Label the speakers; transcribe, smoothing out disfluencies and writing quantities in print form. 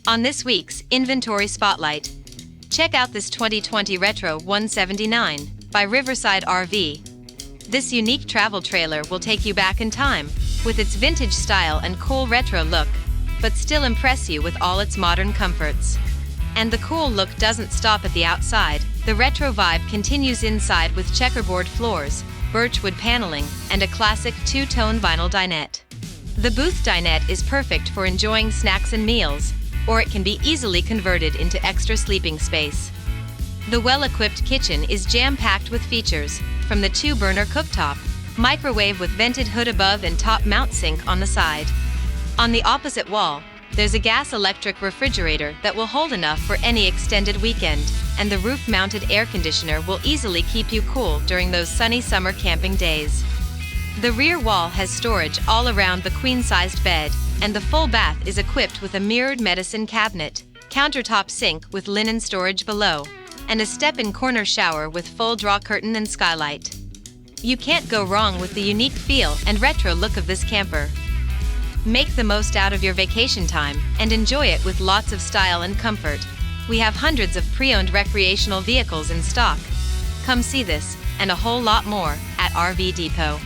Speaker 1: On this week's Inventory Spotlight, check out this 2020 Retro 179 by Riverside RV. This unique travel trailer will take you back in time, with its vintage style and cool retro look, but still impress you with all its modern comforts. And the cool look doesn't stop at the outside. The retro vibe continues inside with checkerboard floors, birchwood paneling, and a classic two-tone vinyl dinette. The booth dinette is perfect for enjoying snacks and meals, or it can be easily converted into extra sleeping space. The well-equipped kitchen is jam-packed with features, from the 2-burner cooktop, microwave with vented hood above and top mount sink on the side. On the opposite wall, there's a gas-electric refrigerator that will hold enough for any extended weekend, and the roof-mounted air conditioner will easily keep you cool during those sunny summer camping days. The rear wall has storage all around the queen-sized bed, and the full bath is equipped with a mirrored medicine cabinet, countertop sink with linen storage below, and a step-in corner shower with full draw curtain and skylight. You can't go wrong with the unique feel and retro look of this camper. Make the most out of your vacation time and enjoy it with lots of style and comfort. We have hundreds of pre-owned recreational vehicles in stock. Come see this and a whole lot more at RV Depot.